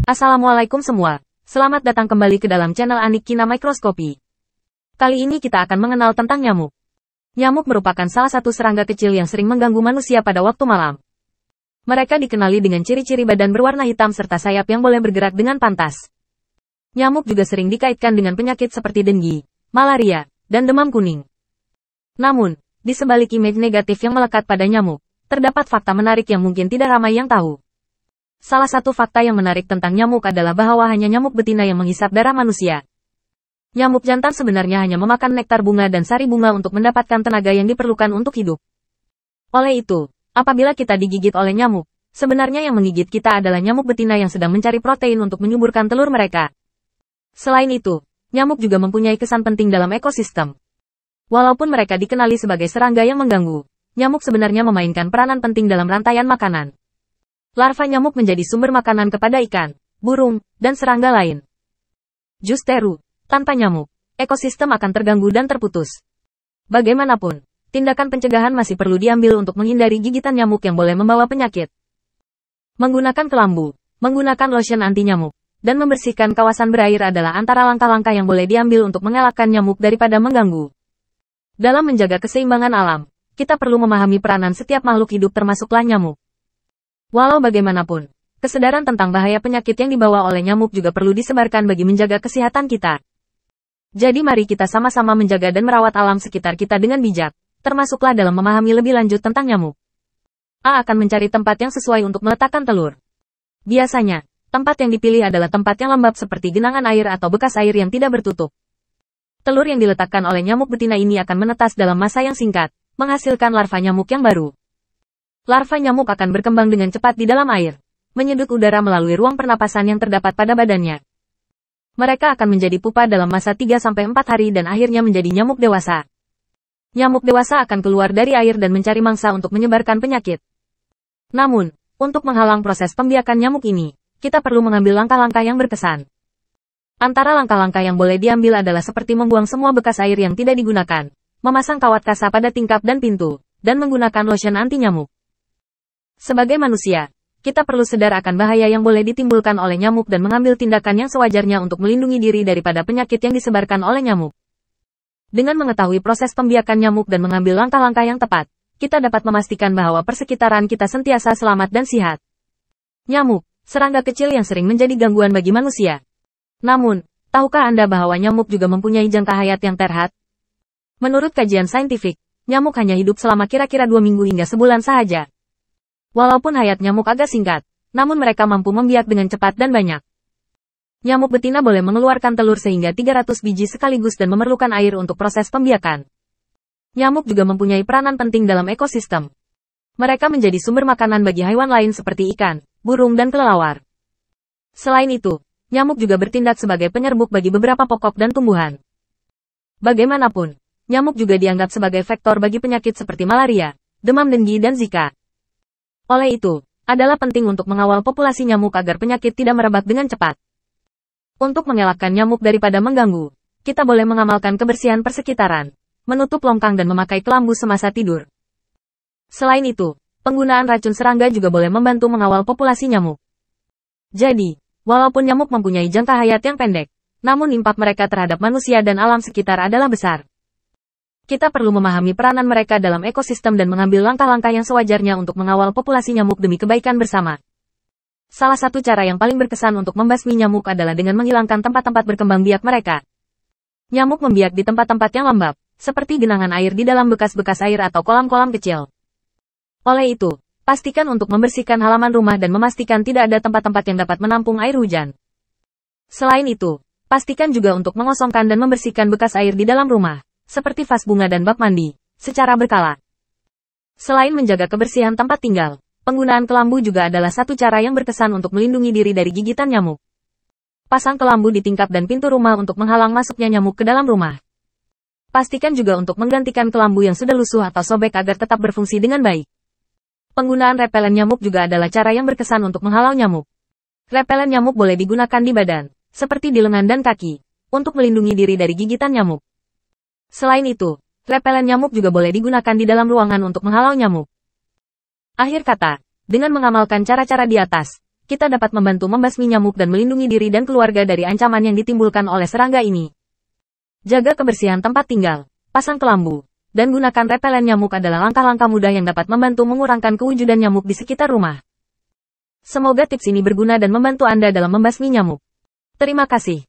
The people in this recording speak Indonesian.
Assalamualaikum semua. Selamat datang kembali ke dalam channel Anik Kina Mikroskopi. Kali ini kita akan mengenal tentang nyamuk. Nyamuk merupakan salah satu serangga kecil yang sering mengganggu manusia pada waktu malam. Mereka dikenali dengan ciri-ciri badan berwarna hitam serta sayap yang boleh bergerak dengan pantas. Nyamuk juga sering dikaitkan dengan penyakit seperti denggi, malaria, dan demam kuning. Namun, di sebalik image negatif yang melekat pada nyamuk, terdapat fakta menarik yang mungkin tidak ramai yang tahu. Salah satu fakta yang menarik tentang nyamuk adalah bahwa hanya nyamuk betina yang menghisap darah manusia. Nyamuk jantan sebenarnya hanya memakan nektar bunga dan sari bunga untuk mendapatkan tenaga yang diperlukan untuk hidup. Oleh itu, apabila kita digigit oleh nyamuk, sebenarnya yang menggigit kita adalah nyamuk betina yang sedang mencari protein untuk menyuburkan telur mereka. Selain itu, nyamuk juga mempunyai kesan penting dalam ekosistem. Walaupun mereka dikenali sebagai serangga yang mengganggu, nyamuk sebenarnya memainkan peranan penting dalam rantaian makanan. Larva nyamuk menjadi sumber makanan kepada ikan, burung, dan serangga lain. Justeru, tanpa nyamuk, ekosistem akan terganggu dan terputus. Bagaimanapun, tindakan pencegahan masih perlu diambil untuk menghindari gigitan nyamuk yang boleh membawa penyakit. Menggunakan kelambu, menggunakan lotion anti nyamuk, dan membersihkan kawasan berair adalah antara langkah-langkah yang boleh diambil untuk mengelakkan nyamuk daripada mengganggu. Dalam menjaga keseimbangan alam, kita perlu memahami peranan setiap makhluk hidup termasuklah nyamuk. Walau bagaimanapun, kesadaran tentang bahaya penyakit yang dibawa oleh nyamuk juga perlu disebarkan bagi menjaga kesehatan kita. Jadi mari kita sama-sama menjaga dan merawat alam sekitar kita dengan bijak, termasuklah dalam memahami lebih lanjut tentang nyamuk. A akan mencari tempat yang sesuai untuk meletakkan telur. Biasanya, tempat yang dipilih adalah tempat yang lembab seperti genangan air atau bekas air yang tidak bertutup. Telur yang diletakkan oleh nyamuk betina ini akan menetas dalam masa yang singkat, menghasilkan larva nyamuk yang baru. Larva nyamuk akan berkembang dengan cepat di dalam air, menyedot udara melalui ruang pernapasan yang terdapat pada badannya. Mereka akan menjadi pupa dalam masa 3-4 hari dan akhirnya menjadi nyamuk dewasa. Nyamuk dewasa akan keluar dari air dan mencari mangsa untuk menyebarkan penyakit. Namun, untuk menghalang proses pembiakan nyamuk ini, kita perlu mengambil langkah-langkah yang berkesan. Antara langkah-langkah yang boleh diambil adalah seperti membuang semua bekas air yang tidak digunakan, memasang kawat kasa pada tingkap dan pintu, dan menggunakan lotion anti nyamuk. Sebagai manusia, kita perlu sadar akan bahaya yang boleh ditimbulkan oleh nyamuk dan mengambil tindakan yang sewajarnya untuk melindungi diri daripada penyakit yang disebarkan oleh nyamuk. Dengan mengetahui proses pembiakan nyamuk dan mengambil langkah-langkah yang tepat, kita dapat memastikan bahwa persekitaran kita sentiasa selamat dan sehat. Nyamuk, serangga kecil yang sering menjadi gangguan bagi manusia. Namun, tahukah Anda bahwa nyamuk juga mempunyai jangka hayat yang terhad? Menurut kajian saintifik, nyamuk hanya hidup selama kira-kira 2 minggu hingga sebulan saja. Walaupun hayat nyamuk agak singkat, namun mereka mampu membiak dengan cepat dan banyak. Nyamuk betina boleh mengeluarkan telur sehingga 300 biji sekaligus dan memerlukan air untuk proses pembiakan. Nyamuk juga mempunyai peranan penting dalam ekosistem. Mereka menjadi sumber makanan bagi hewan lain seperti ikan, burung dan kelelawar. Selain itu, nyamuk juga bertindak sebagai penyerbuk bagi beberapa pokok dan tumbuhan. Bagaimanapun, nyamuk juga dianggap sebagai vektor bagi penyakit seperti malaria, demam denggi dan Zika. Oleh itu, adalah penting untuk mengawal populasi nyamuk agar penyakit tidak merebak dengan cepat. Untuk mengelakkan nyamuk daripada mengganggu, kita boleh mengamalkan kebersihan persekitaran, menutup longkang dan memakai kelambu semasa tidur. Selain itu, penggunaan racun serangga juga boleh membantu mengawal populasi nyamuk. Jadi, walaupun nyamuk mempunyai jangka hayat yang pendek, namun impak mereka terhadap manusia dan alam sekitar adalah besar. Kita perlu memahami peranan mereka dalam ekosistem dan mengambil langkah-langkah yang sewajarnya untuk mengawal populasi nyamuk demi kebaikan bersama. Salah satu cara yang paling berkesan untuk membasmi nyamuk adalah dengan menghilangkan tempat-tempat berkembang biak mereka. Nyamuk membiak di tempat-tempat yang lembab, seperti genangan air di dalam bekas-bekas air atau kolam-kolam kecil. Oleh itu, pastikan untuk membersihkan halaman rumah dan memastikan tidak ada tempat-tempat yang dapat menampung air hujan. Selain itu, pastikan juga untuk mengosongkan dan membersihkan bekas air di dalam rumah, seperti vas bunga dan bak mandi, secara berkala. Selain menjaga kebersihan tempat tinggal, penggunaan kelambu juga adalah satu cara yang berkesan untuk melindungi diri dari gigitan nyamuk. Pasang kelambu di tingkap dan pintu rumah untuk menghalang masuknya nyamuk ke dalam rumah. Pastikan juga untuk menggantikan kelambu yang sudah lusuh atau sobek agar tetap berfungsi dengan baik. Penggunaan repelen nyamuk juga adalah cara yang berkesan untuk menghalau nyamuk. Repelen nyamuk boleh digunakan di badan, seperti di lengan dan kaki, untuk melindungi diri dari gigitan nyamuk. Selain itu, repelen nyamuk juga boleh digunakan di dalam ruangan untuk menghalau nyamuk. Akhir kata, dengan mengamalkan cara-cara di atas, kita dapat membantu membasmi nyamuk dan melindungi diri dan keluarga dari ancaman yang ditimbulkan oleh serangga ini. Jaga kebersihan tempat tinggal, pasang kelambu, dan gunakan repelen nyamuk adalah langkah-langkah mudah yang dapat membantu mengurangkan kewujudan nyamuk di sekitar rumah. Semoga tips ini berguna dan membantu Anda dalam membasmi nyamuk. Terima kasih.